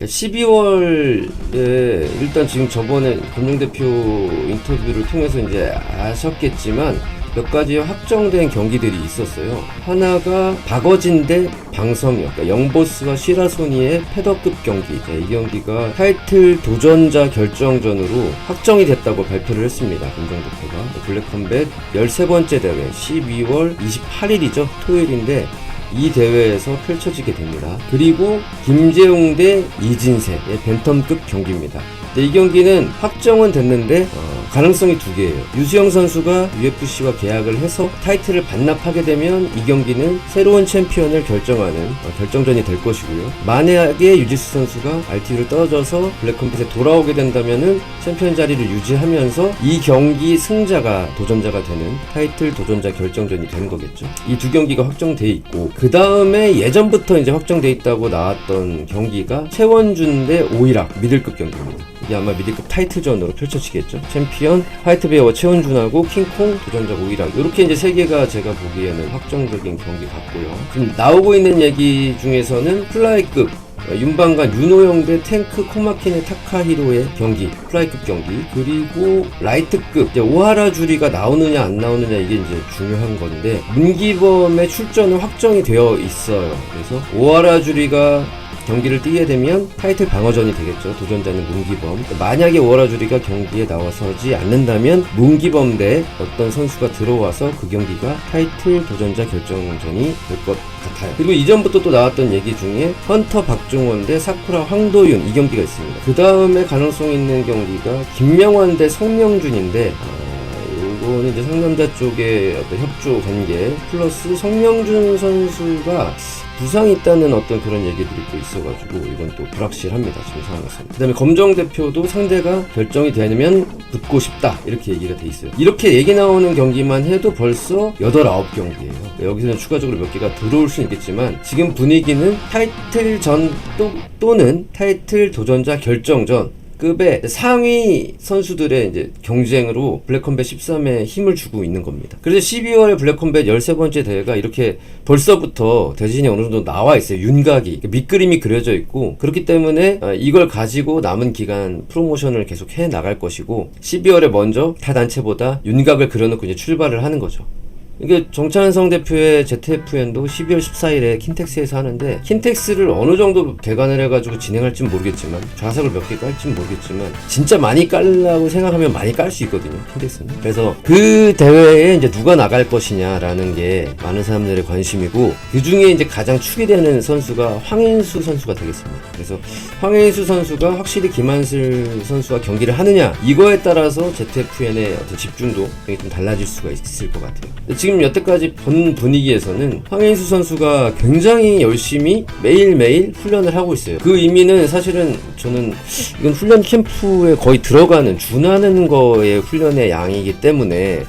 12월에 일단 지금 저번에 검정 대표 인터뷰를 통해서 이제 아셨겠지만 몇 가지 확정된 경기들이 있었어요. 하나가 박어진 대 방섬이요. 그러니까 영보스와 시라소니의 패더급 경기. 이 경기가 타이틀 도전자 결정전으로 확정이 됐다고 발표를 했습니다. 검정 대표가. 블랙컴뱃 13번째 대회 12월 28일이죠. 토요일인데 이 대회에서 펼쳐지게 됩니다. 그리고 김재웅 대 이진세의 벤텀급 경기입니다. 이 경기는 확정은 됐는데 가능성이 두 개예요. 유수영 선수가 UFC와 계약을 해서 타이틀을 반납하게 되면 이 경기는 새로운 챔피언을 결정하는 결정전이 될 것이고요. 만약에 유지수 선수가 RTU를 떨어져서 블랙컴뱃에 돌아오게 된다면은 챔피언 자리를 유지하면서 이 경기 승자가 도전자가 되는 타이틀 도전자 결정전이 되는 거겠죠. 이 두 경기가 확정돼 있고, 그 다음에 예전부터 이제 확정돼 있다고 나왔던 경기가 최원준 대 오이락 미들급 경기입니다. 이게 아마 미들급 타이틀전으로 펼쳐지겠죠. 챔피언 화이트베어와 최원준하고 킹콩 도전자 오이락, 이렇게 이제 세 개가 제가 보기에는 확정적인 경기 같고요. 지금 나오고 있는 얘기 중에서는 플라이급 윤방관 윤호영 대 탱크 코마키네 타카히로의 경기, 플라이급 경기, 그리고 라이트급 이제 오하라 주리가 나오느냐 안 나오느냐, 이게 이제 중요한 건데 문기범의 출전은 확정이 되어 있어요. 그래서 오하라 주리가 경기를 뛰게 되면 타이틀 방어전이 되겠죠. 도전자는 문기범. 만약에 오하라 주리가 경기에 나와서지 않는다면 문기범 대 어떤 선수가 들어와서 그 경기가 타이틀 도전자 결정전이 될 것 같아요. 그리고 이전부터 또 나왔던 얘기 중에 헌터 박종원 대 사쿠라 황도윤, 이 경기가 있습니다. 그 다음에 가능성 있는 경기가 김명환 대 성명준인데, 이거는 이제 상남자 쪽의 어떤 협조 관계 플러스 성명준 선수가 부상이 있다는 어떤 그런 얘기들이 또 있어가지고 이건 또 불확실합니다, 지금 상황에서는. 그 다음에 검정 대표도 상대가 결정이 되면 붙고 싶다, 이렇게 얘기가 돼 있어요. 이렇게 얘기 나오는 경기만 해도 벌써 8, 9경기예요. 여기서는 추가적으로 몇 개가 들어올 수는 있겠지만 지금 분위기는 타이틀전 또는 타이틀 도전자 결정전 급의 상위 선수들의 이제 경쟁으로 블랙컴뱃 13에 힘을 주고 있는 겁니다. 그래서 12월에 블랙컴뱃 13번째 대회가 이렇게 벌써부터 대진이 어느 정도 나와 있어요. 윤곽이 밑그림이 그려져 있고, 그렇기 때문에 이걸 가지고 남은 기간 프로모션을 계속 해 나갈 것이고, 12월에 먼저 타 단체보다 윤곽을 그려놓고 이제 출발을 하는 거죠. 이게 정찬성 대표의 ZFN도 12월 14일에 킨텍스에서 하는데, 킨텍스를 어느 정도 대관을 해가지고 진행할지는 모르겠지만, 좌석을 몇 개 깔지는 모르겠지만, 진짜 많이 깔라고 생각하면 많이 깔 수 있거든요, 킨텍스는. 그래서 그 대회에 이제 누가 나갈 것이냐라는 게 많은 사람들의 관심이고, 그 중에 이제 가장 축이 되는 선수가 황인수 선수가 되겠습니다. 그래서 황인수 선수가 확실히 김한슬 선수와 경기를 하느냐, 이거에 따라서 ZFN의 어떤 집중도 좀 달라질 수가 있을 것 같아요. 지금 여태까지 본 분위기에서는 황인수 선수가 굉장히 열심히 매일매일 훈련을 하고 있어요. 그 의미는 사실은 저는 이건 훈련 캠프에 거의 들어가는, 준하는 거의 훈련의 양이기 때문에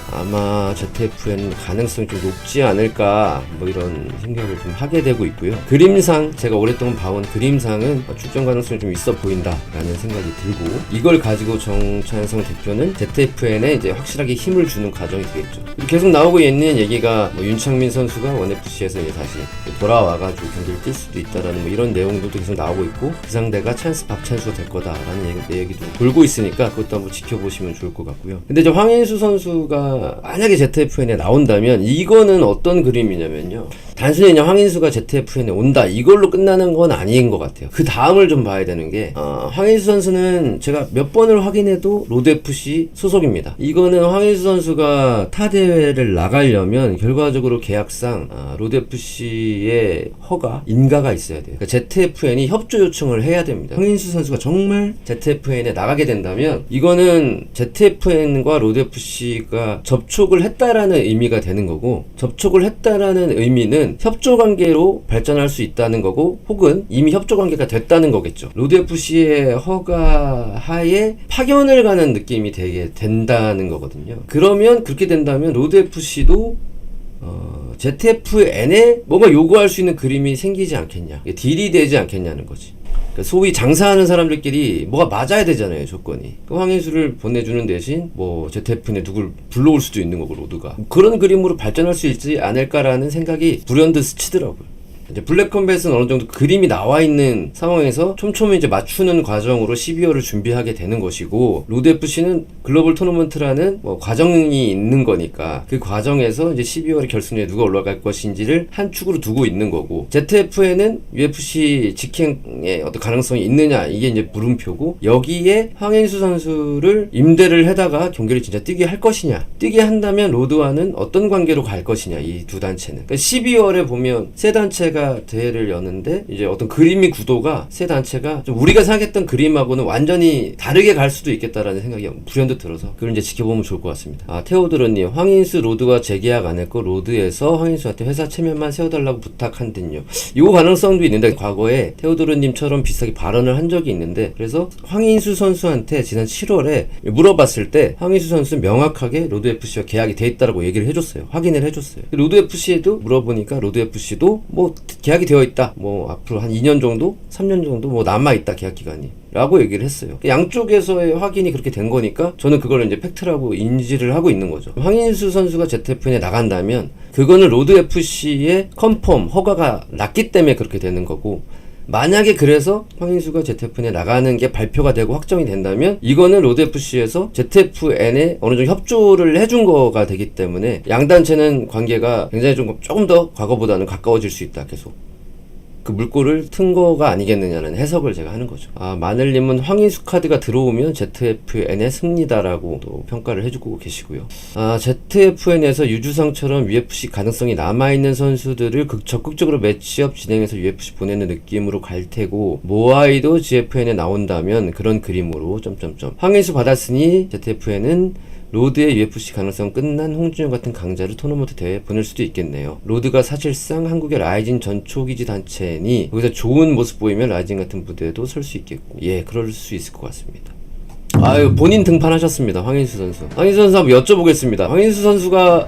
아마 ZFN 가능성이 좀 높지 않을까, 뭐 이런 생각을 좀 하게 되고 있고요. 그림상, 제가 오랫동안 봐온 그림상은 출전 가능성이 좀 있어 보인다라는 생각이 들고, 이걸 가지고 정찬성 대표는 ZFN에 이제 확실하게 힘을 주는 과정이 되겠죠. 계속 나오고 있는 얘기가 윤창민 선수가 원FC에서 이제 다시 돌아와가지고 경기를 뛸 수도 있다라는 뭐 이런 내용들도 계속 나오고 있고, 그 상대가 박찬수가 될 거다라는 얘기도 돌고 있으니까 그것도 한번 지켜보시면 좋을 것 같고요. 근데 이제 황인수 선수가 만약에 ZFN에 나온다면 이거는 어떤 그림이냐면요, 단순히 그냥 황인수가 ZFN에 온다 이걸로 끝나는 건 아닌 것 같아요. 그 다음을 좀 봐야 되는 게, 황인수 선수는 제가 몇 번을 확인해도 로드FC 소속입니다. 이거는 황인수 선수가 타 대회를 나가려면 결과적으로 계약상 로드FC의 허가, 인가가 있어야 돼요. 그러니까 ZFN이 협조 요청을 해야 됩니다. 황인수 선수가 정말 ZFN에 나가게 된다면 이거는 ZFN과 로드FC가 접촉을 했다라는 의미가 되는 거고, 접촉을 했다라는 의미는 협조관계로 발전할 수 있다는 거고, 혹은 이미 협조관계가 됐다는 거겠죠. 로드FC의 허가 하에 파견을 가는 느낌이 되게 된다는 거거든요. 그러면 그렇게 된다면 로드FC도 ZFN에 뭔가 요구할 수 있는 그림이 생기지 않겠냐, 딜이 되지 않겠냐는 거지. 소위 장사하는 사람들끼리 뭐가 맞아야 되잖아요, 조건이. 그 황인수를 보내주는 대신 뭐 ZFN에 누굴 불러올 수도 있는 거고, 로드가 그런 그림으로 발전할 수 있지 않을까라는 생각이 불현듯 스치더라고요. 이제 블랙컴뱃은 어느 정도 그림이 나와 있는 상황에서 촘촘히 이제 맞추는 과정으로 12월을 준비하게 되는 것이고, 로드 FC는 글로벌 토너먼트라는 뭐 과정이 있는 거니까 그 과정에서 이제 12월에 결승에 누가 올라갈 것인지를 한 축으로 두고 있는 거고, ZF에는 UFC 직행의 어떤 가능성이 있느냐, 이게 이제 물음표고, 여기에 황인수 선수를 임대를 해다가 경기를 진짜 뛰게 할 것이냐, 뛰게 한다면 로드와는 어떤 관계로 갈 것이냐, 이 두 단체는. 그러니까 12월에 보면 세 단체가 대회를 여는데 이제 어떤 그림이 구도가 세 단체가 좀 우리가 생각했던 그림하고는 완전히 다르게 갈 수도 있겠다라는 생각이 불현듯 들어서 그걸 이제 지켜보면 좋을 것 같습니다. 테오드로님, 황인수 로드와 재계약 안 했고 로드에서 황인수한테 회사 체면만 세워달라고 부탁한댔요. 이 가능성도 있는데, 과거에 테오드로님처럼 비슷하게 발언을 한 적이 있는데, 그래서 황인수 선수한테 지난 7월에 물어봤을 때 황인수 선수는 명확하게 로드 FC와 계약이 돼 있다라고 얘기를 해줬어요. 확인을 해줬어요. 로드 FC에도 물어보니까 로드 FC도 뭐 계약이 되어 있다, 뭐 앞으로 한 2년 정도 3년 정도 뭐 남아있다, 계약 기간이 라고 얘기를 했어요. 양쪽에서의 확인이 그렇게 된 거니까 저는 그걸 이제 팩트라고 인지를 하고 있는 거죠. 황인수 선수가 ZFN에 나간다면 그거는 로드 FC의 컨펌 허가가 났기 때문에 그렇게 되는 거고, 만약에 그래서 황인수가 ZFN에 나가는 게 발표가 되고 확정이 된다면 이거는 로드FC에서 ZFN에 어느 정도 협조를 해준 거가 되기 때문에 양단체는 관계가 굉장히 조금 더 과거보다는 가까워질 수 있다. 계속 그 물꼬를 튼 거가 아니겠느냐는 해석을 제가 하는 거죠. 마늘님은 황인수 카드가 들어오면 ZFN의 승리다라고 또 평가를 해주고 계시고요. ZFN에서 유주상처럼 UFC 가능성이 남아있는 선수들을 적극적으로 매치업 진행해서 UFC 보내는 느낌으로 갈 테고, 모아이도 GFN에 나온다면 그런 그림으로 황인수 받았으니 ZFN은 로드의 UFC 가능성 끝난 홍준영 같은 강자를 토너먼트 대회에 보낼 수도 있겠네요. 로드가 사실상 한국의 라이징 전초기지 단체니 거기서 좋은 모습 보이면 라이징 같은 무대에도 설 수 있겠고, 예, 그럴 수 있을 것 같습니다. 본인 등판하셨습니다. 황인수 선수. 황인수 선수 한번 여쭤보겠습니다. 황인수 선수가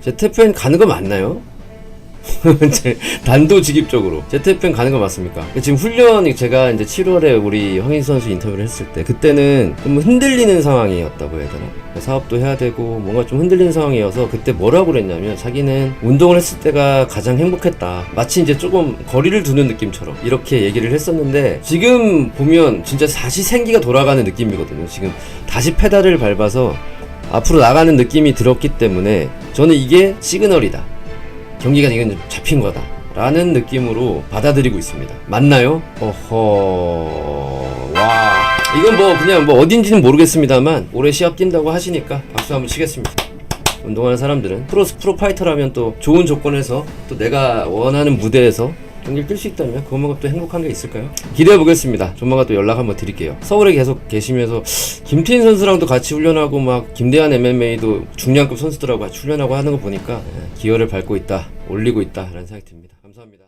ZFN 가는 거 맞나요? 단도직입적으로 ZFN 가는 거 맞습니까? 지금 훈련이, 제가 이제 7월에 우리 황인수 선수 인터뷰를 했을 때 그때는 좀 흔들리는 상황이었다고 해야 되나? 사업도 해야 되고 뭔가 좀 흔들리는 상황이어서 그때 뭐라고 그랬냐면, 자기는 운동을 했을 때가 가장 행복했다, 마치 이제 조금 거리를 두는 느낌처럼 이렇게 얘기를 했었는데, 지금 보면 진짜 다시 생기가 돌아가는 느낌이거든요. 지금 다시 페달을 밟아서 앞으로 나가는 느낌이 들었기 때문에 저는 이게 시그널이다, 경기가 이건 잡힌 거다 라는 느낌으로 받아들이고 있습니다. 맞나요? 와, 이건 뭐 그냥 뭐 어딘지는 모르겠습니다만 올해 시합 뛴다고 하시니까 박수 한번 치겠습니다. 운동하는 사람들은 프로 파이터라면 또 좋은 조건에서 또 내가 원하는 무대에서 경기를 뛸 수 있다면 그것만큼 또 행복한 게 있을까요? 기대해 보겠습니다. 조만간 또 연락 한번 드릴게요. 서울에 계속 계시면서 김태인 선수랑도 같이 훈련하고 막 김대한 MMA도 중량급 선수들하고 같이 훈련하고 하는 거 보니까 기여를 밟고 있다, 올리고 있다 라는 생각이 듭니다. 감사합니다.